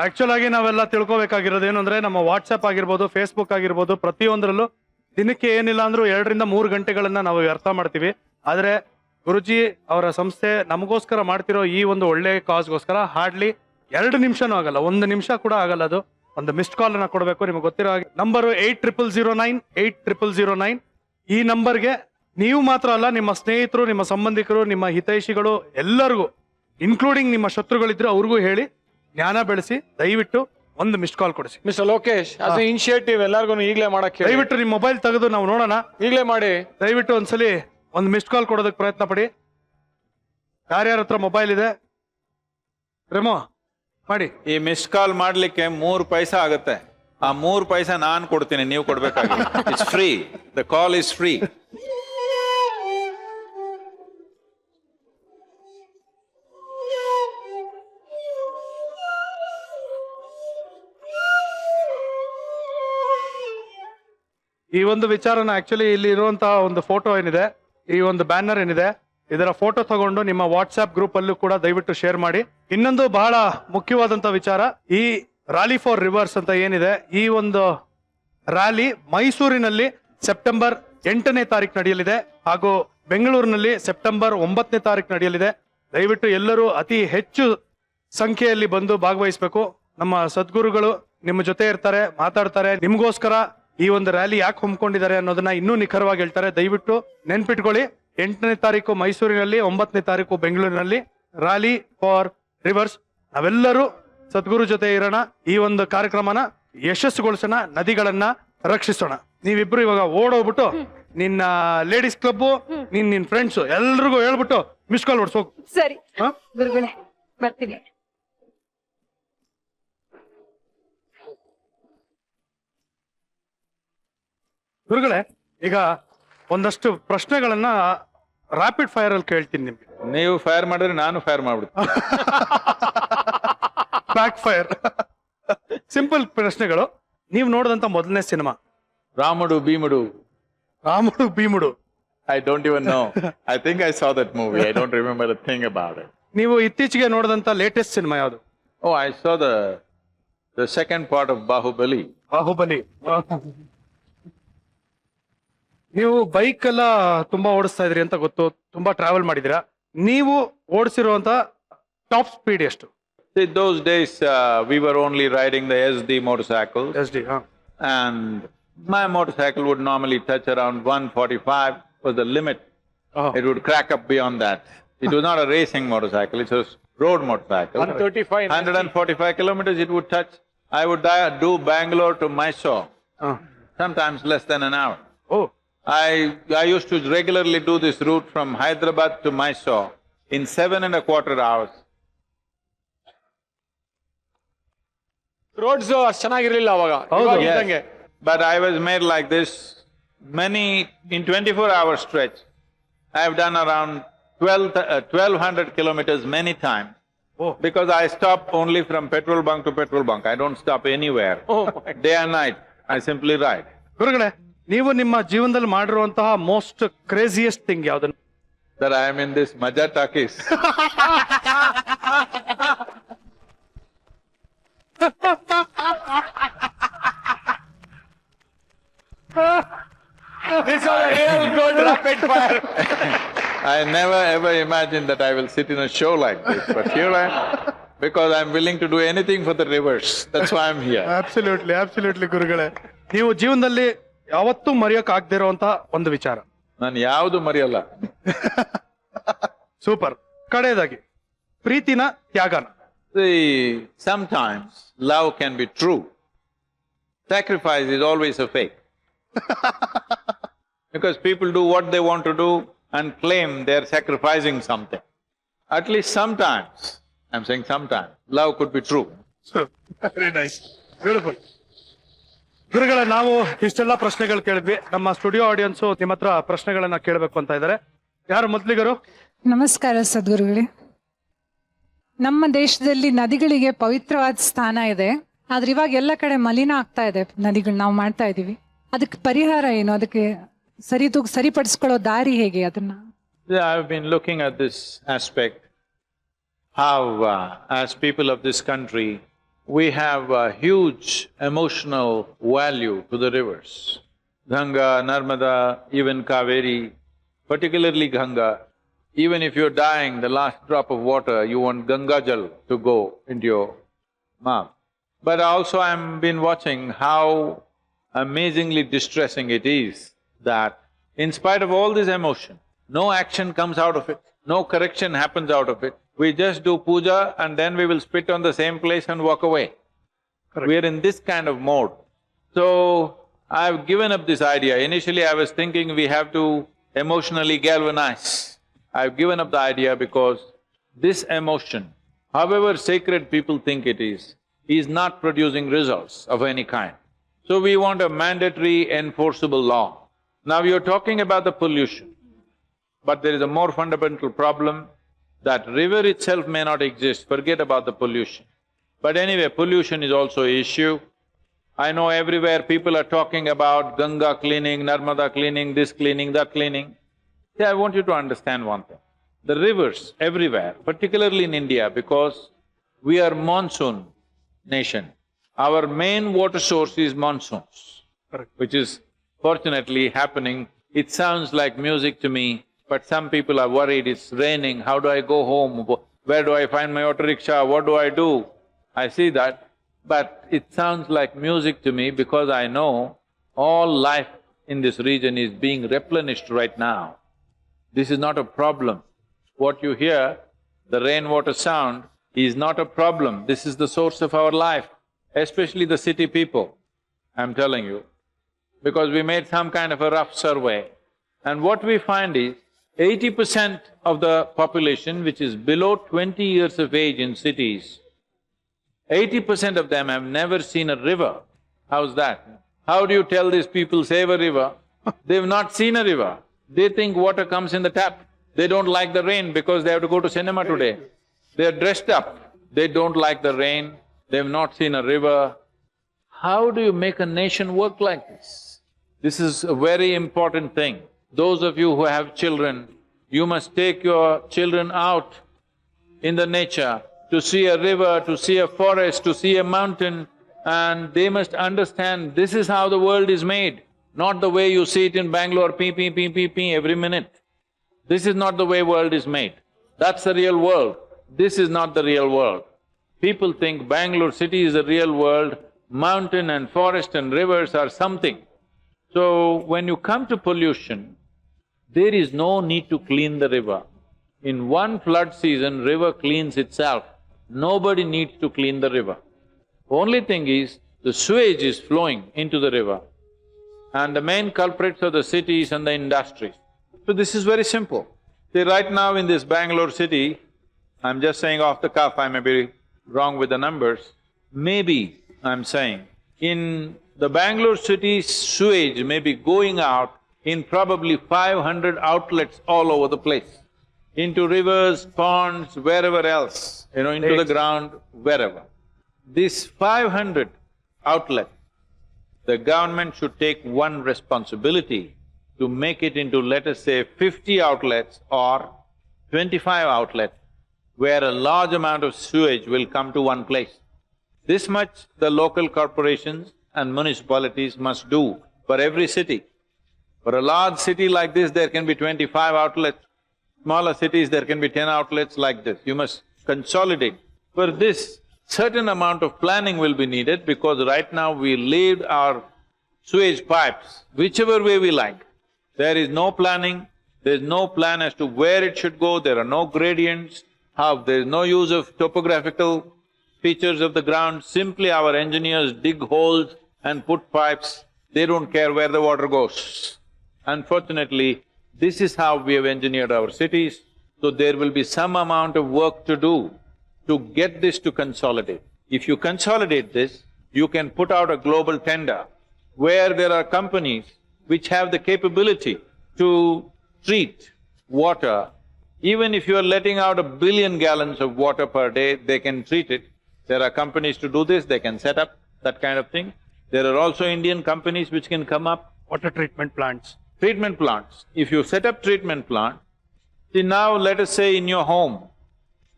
Actual ಆಗಿ ನಾವೆಲ್ಲ ತಿಳ್ಕೊಬೇಕಾಗಿರೋದು ಏನು ಅಂದ್ರೆ ನಮ್ಮ ವಾಟ್ಸ್ಆಪ್ ಆಗಿರ್ಬೋದು, ಫೇಸ್ಬುಕ್ ಆಗಿರ್ಬೋದು, ಪ್ರತಿಯೊಂದರಲ್ಲೂ ದಿನಕ್ಕೆ ಏನಿಲ್ಲ ಅಂದ್ರೂ 2 ರಿಂದ 3 ಗಂಟೆಗಳನ್ನ ನಾವು ವ್ಯರ್ಥ ಮಾಡ್ತೀವಿ. ಆದ್ರೆ ಗುರುಜಿ ಅವರ ಸಂಸ್ಥೆ ನಮಗೋಸ್ಕರ ಮಾಡ್ತಿರೋ ಈ ಒಂದು ಒಳ್ಳೆ ಕಾಸ್ಗೋಸ್ಕರ ಹಾರ್ಡ್ಲಿ 2 ನಿಮಿಷನೂ ಆಗಲ್ಲ, 1 ನಿಮಿಷ ಕೂಡ ಆಗಲ್ಲ. ಅದು ಒಂದು ಮಿಸ್ಡ್ ಕಾಲ್ ಅನ್ನ ಕೊಡಬೇಕು. ನಿಮ್ಗೆ ಗೊತ್ತಿರೋ ಹಾಗೆ ನಂಬರ್ 8009 ಈ ನಂಬರ್ಗೆ ನೀವು ಮಾತ್ರ ಅಲ್ಲ, ನಿಮ್ಮ ಸ್ನೇಹಿತರು, ನಿಮ್ಮ ಸಂಬಂಧಿಕರು, ನಿಮ್ಮ ಹಿತೈಷಿಗಳು ಎಲ್ಲರಿಗೂ, ಇನ್ಕ್ಲೂಡಿಂಗ್ ನಿಮ್ಮ ಶತ್ರುಗಳಿದ್ರೆ ಅವ್ರಿಗೂ ಹೇಳಿ ಜ್ಞಾನ ಬೆಳೆಸಿ ದಯವಿಟ್ಟು ಒಂದು ಮಿಸ್ಡ್ ಕಾಲ್ ಕೊಡಿಸಿ. Mister Lokesh, as A initiative ಎಲ್ಲರಿಗೂ ಈಗಲೇ ಮಾಡಕ್ಕೆ ದಯವಿಟ್ಟು ನಿಮ್ಮ ಮೊಬೈಲ್ ತೆಗೆದು ನಾವು ನೋಡೋಣ. ಈಗಲೇ ಮಾಡಿ. ದಯವಿಟ್ಟು ಒಂದ್ಸಲಿ ಒಂದು ಮಿಸ್ಡ್ ಕಾಲ್ ಕೊಡೋದಕ್ಕೆ ಪ್ರಯತ್ನ ಪಡಿ. ಯಾರ್ಯಾರ ಹತ್ರ ಮೊಬೈಲ್ ಇದೆ ರೆಮೋ ಮಾಡಿ. ಈ ಮಿಸ್ಡ್ ಕಾಲ್ ಮಾಡ್ಲಿಕ್ಕೆ 3 ಪೈಸಾ ಆಗುತ್ತೆ. ಆ 3 ಪೈಸಾ ನಾನು ಕೊಡ್ತೀನಿ, ನೀವು ಕೊಡ್ಬೇಕಾಗಿಲ್ಲ. It's free. The call is free. ಈ ಒಂದು ವಿಚಾರನ ಆಕ್ಚುಲಿ ಇಲ್ಲಿ ಇರುವಂತಹ ಒಂದು ಫೋಟೋ ಏನಿದೆ, ಈ ಒಂದು ಬ್ಯಾನರ್ ಏನಿದೆ, ಇದರ ಫೋಟೋ ತಗೊಂಡು ನಿಮ್ಮ ವಾಟ್ಸ್ಆಪ್ ಗ್ರೂಪ್ ಅಲ್ಲೂ ಕೂಡ ದಯವಿಟ್ಟು ಶೇರ್ ಮಾಡಿ. ಇನ್ನೊಂದು ಬಹಳ ಮುಖ್ಯವಾದಂತ ವಿಚಾರ, ಈ ರ್ಯಾಲಿ ಫಾರ್ ರಿವರ್ಸ್ ಅಂತ ಏನಿದೆ, ಈ ಒಂದು ರ್ಯಾಲಿ ಮೈಸೂರಿನಲ್ಲಿ ಸೆಪ್ಟೆಂಬರ್ 8ನೇ ತಾರೀಕು ನಡೆಯಲಿದೆ ಹಾಗೂ ಬೆಂಗಳೂರಿನಲ್ಲಿ ಸೆಪ್ಟೆಂಬರ್ 9ನೇ ತಾರೀಕು ನಡೆಯಲಿದೆ. ದಯವಿಟ್ಟು ಎಲ್ಲರೂ ಅತಿ ಹೆಚ್ಚು ಸಂಖ್ಯೆಯಲ್ಲಿ ಬಂದು ಭಾಗವಹಿಸಬೇಕು. ನಮ್ಮ ಸದ್ಗುರುಗಳು ನಿಮ್ಮ ಜೊತೆ ಇರ್ತಾರೆ, ಮಾತಾಡ್ತಾರೆ. ನಿಮ್ಗೋಸ್ಕರ ಈ ಒಂದು ರ್ಯಾಲಿ ಯಾಕೆ ಹಮ್ಮಿಕೊಂಡಿದ್ದಾರೆ ಅನ್ನೋದನ್ನ ಇನ್ನೂ ನಿಖರವಾಗಿ ಹೇಳ್ತಾರೆ. ದಯವಿಟ್ಟು ನೆನ್ಪಿಟ್ಕೊಳ್ಳಿ, 8ನೇ ತಾರೀಕು ಮೈಸೂರಿನಲ್ಲಿ, 9ನೇ ತಾರೀಕು ಬೆಂಗಳೂರಿನಲ್ಲಿ ರ್ಯಾಲಿ ಫಾರ್ ರಿವರ್ಸ್. ನಾವೆಲ್ಲರೂ ಸದ್ಗುರು ಜೊತೆ ಇರೋಣ, ಈ ಒಂದು ಕಾರ್ಯಕ್ರಮನ ಯಶಸ್ಸುಗೊಳಿಸೋಣ, ನದಿಗಳನ್ನ ರಕ್ಷಿಸೋಣ. ನೀವಿಬ್ರು ಇವಾಗ ಓಡೋಗ್ಬಿಟ್ಟು ನಿನ್ನ ಲೇಡೀಸ್ ಕ್ಲಬ್, ನಿನ್ ಫ್ರೆಂಡ್ಸ್ ಎಲ್ರಿಗೂ ಹೇಳ್ಬಿಟ್ಟು ಮಿಸ್ ಕಾಲ್ ಹೊಡ್ಸೋಗು. ಸರಿ ಗುರುಗಳೇ, ಬರ್ತೀನಿ. ಗುರುಗಳೇ, ಈಗ ಒಂದಷ್ಟು ಪ್ರಶ್ನೆಗಳನ್ನ ರ್ಯಾಪಿಡ್ ಫೈರ್ ಅಲ್ಲಿ ಕೇಳ್ತೀನಿ ನಿಮ್ಗೆ. ನೀವು ಫೈರ್ ಮಾಡಿದ್ರೆ ನಾನು ಫೈರ್ ಮಾಡ್ಬಿಡ್ತೀನಿ. Back fire. ಸಿಂಪಲ್ ಪ್ರಶ್ನೆಗಳು. ನೀವು ನೋಡಿದಂತ ಮೊದಲನೇ cinema? Ramudu ಭೀಮುಡು. Ramudu ಭೀಮುಡು. I don't even know. I think I saw that movie. I don't remember a thing about it. ನೀವು ಇತ್ತೀಚೆಗೆ ನೋಡಿದಂತ ಲೇಟೆಸ್ಟ್ ಸಿನಿಮಾ ಯಾವುದು? Oh, I saw the second part of Bahubali. Baahubali. ನೀವು bike ಎಲ್ಲ ತುಂಬಾ ಓಡಿಸ್ತಾ ಇದ್ರಿ ಅಂತ ಗೊತ್ತು, ತುಂಬಾ ಟ್ರಾವೆಲ್ ಮಾಡಿದಿರಾ. ನೀವು ಓಡಿಸಿರುವಂತ ಟಾಪ್ ಸ್ಪೀಡ್ ಎಷ್ಟು? See, those days we were only riding the SD motorcycle. SD, And my motorcycle would normally touch around 145 was the limit. It would crack up beyond that. It was not a racing motorcycle, it was road motorcycle. 145 kilometers it would touch. I would do Bangalore to Mysore, sometimes less than an hour. Oh. I used to regularly do this route from Hyderabad to Mysore in 7.25 hours. Roads ಅಷ್ಟು ಚೆನ್ನಾಗಿರ್ಲಿಲ್ಲ ಅವಾಗ. Yes, but I was made like this. In 24 hour stretch, I have done around 1200 kilometers many times. Oh. Because I stop only from petrol bunk to petrol bunk. I don't stop anywhere. Day and night, I simply ride. ಗುರುಗಳೇ, ನೀವು ನಿಮ್ಮ ಜೀವನದಲ್ಲಿ ಮಾಡಿರುವಂತಹ most craziest thing ಯಾವ್ದು? That I am in this Majaa Talkies. This was a real good rapid fire. I never ever imagined that I will sit in a show like this, but here I am, because I'm willing to do anything for the rivers. That's why I'm here. Absolutely, absolutely ಗುರುಗಳೇ. ನೀವು ಜೀವನದಲ್ಲಿ ಯಾವತ್ತೂ ಮರೆಯೋಕ್ ಆಗದೆ ಇರುವಂತ ಒಂದು ವಿಚಾರ? ನಾನು ಯಾವುದು ಮರೆಯಲ್ಲ. ಸೂಪರ್. ಕಡೆಯದಾಗಿ, ಪ್ರೀತಿನ ತ್ಯಾಗನ? See, sometimes love can be true. Sacrifice is always a fake. Because people do what they want to do and claim they're sacrificing something. At least sometimes, I'm saying sometimes, love could be true. Very nice. Beautiful. ಗುರುಗಳೇ, ನಾವು ಇಷ್ಟೆಲ್ಲ ಪ್ರಶ್ನೆಗಳು ಕೇಳಿದ್ವಿ. ನಮ್ಮ studio audience ನಿಮ್ಮ ಹತ್ರ ಪ್ರಶ್ನೆಗಳನ್ನ ಕೇಳಬೇಕು ಅಂತ ಇದ್ದಾರೆ. ಯಾರು ಮೊದಲಿಗರು? ನಮಸ್ಕಾರ ಸದ್ಗುರುಗಳೇ. ನಮ್ಮ ದೇಶದಲ್ಲಿ ನದಿಗಳಿಗೆ ಪವಿತ್ರವಾದ ಸ್ಥಾನ ಇದೆ, ಆದ್ರೆ ಇವಾಗ ಎಲ್ಲ ಕಡೆ ಮಲಿನ ಆಗ್ತಾ ಇದೆ ನದಿಗಳು. ನಾವು ಮಾಡ್ತಾ ಇದೀವಿ, ಅದಕ್ಕೆ ಪರಿಹಾರ ಏನು? ಅದಕ್ಕೆ ಸರಿಪಡಿಸ್ಕೊಳ್ಳೋ ದಾರಿ ಹೇಗೆ ಅದನ್ನ? Yeah, I've been looking at this aspect, how as people of this country we have a huge emotional value to the rivers. Ganga, Narmada, even Kaveri, particularly Ganga. Even if you're dying, the last drop of water, you want Ganga Jal to go into your mouth. But also I've been watching how amazingly distressing it is that in spite of all this emotion, no action comes out of it, no correction happens out of it. We just do puja and then we will spit on the same place and walk away. We are in this kind of mode. So, I've given up this idea. Initially I was thinking we have to emotionally galvanize. I've given up the idea because this emotion, however sacred people think it is not producing results of any kind. So we want a mandatory enforceable law. Now you're talking about the pollution, but there is a more fundamental problem that river itself may not exist, forget about the pollution. But anyway, pollution is also an issue. I know everywhere people are talking about Ganga cleaning, Narmada cleaning, this cleaning, that cleaning. See, I want you to understand one thing. The rivers everywhere, particularly in India, because we are monsoon nation, our main water source is monsoons, which is fortunately happening. It sounds like music to me, but some people are worried, it's raining, how do I go home? Where do I find my auto rickshaw? What do I do? I see that, but it sounds like music to me because I know all life in this region is being replenished right now. This is not a problem. What you hear, the rainwater sound, is not a problem. This is the source of our life, especially the city people, I'm telling you. Because we made some kind of a rough survey, and what we find is 80% of the population which is below 20 years of age in cities, 80% of them have never seen a river. How's that? How do you tell these people save a river? They've not seen a river. They think water comes in the tap. They don't like the rain because they have to go to cinema today. They're dressed up, they don't like the rain, they've not seen a river. How do you make a nation work like this? This is a very important thing. Those of you who have children, you must take your children out in the nature to see a river, to see a forest, to see a mountain, and they must understand this is how the world is made, not the way you see it in Bangalore, pee every minute. This is not the way world is made. That's the real world. This is not the real world. People think Bangalore city is the real world, mountain and forest and rivers are something. So, when you come to pollution, there is no need to clean the river. In one flood season, river cleans itself. Nobody needs to clean the river. Only thing is, the sewage is flowing into the river, and the main culprits are the cities and the industries. So this is very simple. See, right now in this Bangalore city, I'm just saying off the cuff, I may be wrong with the numbers, maybe I'm saying, in the Bangalore city, sewage may be going out in probably 500 outlets all over the place, into rivers, ponds, wherever else, into the ground, wherever. This 500 outlets, the government should take one responsibility to make it into, let us say, 50 outlets or 25 outlets, where a large amount of sewage will come to one place. This much the local corporations and municipalities must do for every city. For a large city like this, there can be 25 outlets. Smaller cities, there can be 10 outlets like this. You must consolidate. For this, certain amount of planning will be needed because right now we laid our sewage pipes whichever way we like. There is no planning, there is no plan as to where it should go, there are no gradients, there is no use of topographical features of the ground, simply our engineers dig holes and put pipes, they don't care where the water goes. Unfortunately, this is how we have engineered our cities, so there will be some amount of work to do to get this to consolidate. If you consolidate this, you can put out a global tender where there are companies which have the capability to treat water. Even if you are letting out 1 billion gallons of water per day, they can treat it. There are companies to do this, they can set up that kind of thing. There are also Indian companies which can come up. Water treatment plants. Treatment plants. If you set up treatment plant, see now let us say in your home,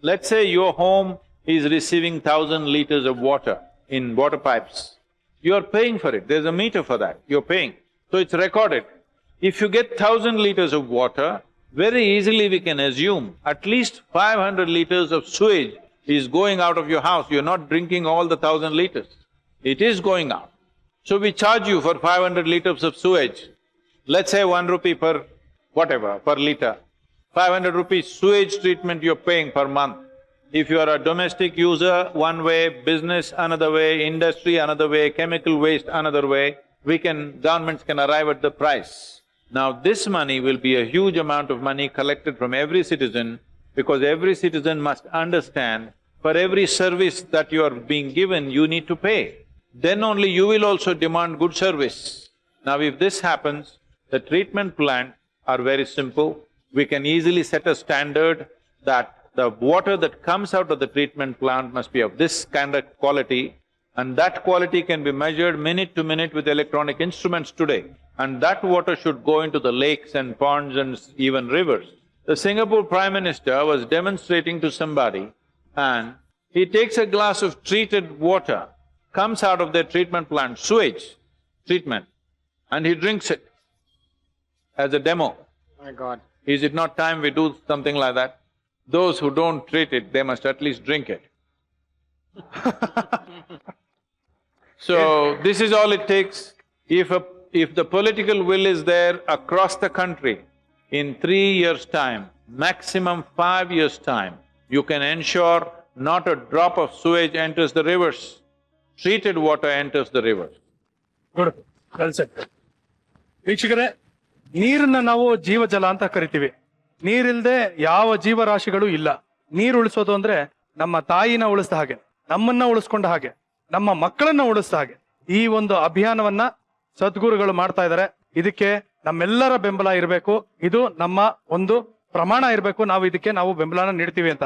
let's say your home is receiving 1,000 liters of water in water pipes, you are paying for it. There's a meter for that, you're paying. So it's recorded. If you get 1,000 liters of water, very easily we can assume at least 500 liters of sewage is going out of your house. You're not drinking all the 1,000 liters. It is going out. So we charge you for 500 liters of sewage. Let's say 1 rupee per whatever, per liter. 500 rupees sewage treatment you're paying per month. If you are a domestic user, one way, business another way, industry another way, chemical waste another way, governments can arrive at the price. Now this money will be a huge amount of money collected from every citizen, because every citizen must understand for every service that you are being given, you need to pay. Then only you will also demand good service. Now if this happens, the treatment plant are very simple. We can easily set a standard that the water that comes out of the treatment plant must be of this kind of quality, and that quality can be measured minute to minute with electronic instruments today. And that water should go into the lakes and ponds and even rivers. The Singapore Prime Minister was demonstrating to somebody, and he takes a glass of treated water, comes out of their treatment plant, sewage treatment, and he drinks it as a demo. My God. Is it not time we do something like that? Those who don't treat it, they must at least drink it. So, this is all it takes. If the political will is there across the country, in 3 years' time, maximum 5 years' time, you can ensure not a drop of sewage enters the rivers. Treated water enters the rivers. ಗುಡ್ ಕಲ್ಸೆಟ್. ವೀಕ್ಷಕರೇ, ನೀರನ್ನ ನಾವು ಜೀವಜಲ ಅಂತ ಕರಿತೀವಿ. ನೀರಿಲ್ದೆ ಯಾವ ಜೀವರಾಶಿಗಳು ಇಲ್ಲ. ನೀರು ಉಳಿಸೋದು ಅಂದ್ರೆ ನಮ್ಮ ತಾಯಿನ ಉಳಿಸ್ದ ಹಾಗೆ, ನಮ್ಮನ್ನ ಉಳಿಸ್ಕೊಂಡ ಹಾಗೆ, ನಮ್ಮ ಮಕ್ಕಳನ್ನ ಉಳಿಸ್ದ ಹಾಗೆ. ಈ ಒಂದು ಅಭಿಯಾನವನ್ನ ಸದ್ಗುರುಗಳು ಮಾಡ್ತಾ ಇದ್ದಾರೆ. ಇದಕ್ಕೆ ನಮ್ಮೆಲ್ಲರ ಬೆಂಬಲ ಇರಬೇಕು. ಇದು ನಮ್ಮ ಒಂದು ಪ್ರಮಾಣ ಇರಬೇಕು. ಇದಕ್ಕೆ ನಾವು ಬೆಂಬಲನ ನೀಡ್ತೀವಿ ಅಂತ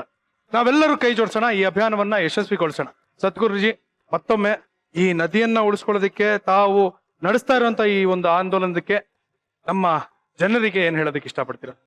ನಾವೆಲ್ಲರೂ ಕೈ ಜೋಡಿಸೋಣ, ಈ ಅಭಿಯಾನವನ್ನ ಯಶಸ್ವಿಗೊಳಿಸೋಣ. ಸದ್ಗುರುಜಿ, ಮತ್ತೊಮ್ಮೆ ಈ ನದಿಯನ್ನ ಉಳಿಸ್ಕೊಳ್ಳೋದಕ್ಕೆ ತಾವು ನಡೆಸ್ತಾ ಇರುವಂತ ಈ ಒಂದು ಆಂದೋಲನಕ್ಕೆ ನಮ್ಮ ಜನರಿಗೆ ಏನ್ ಹೇಳೋದಕ್ಕೆ ಇಷ್ಟಪಡ್ತೀರಾ?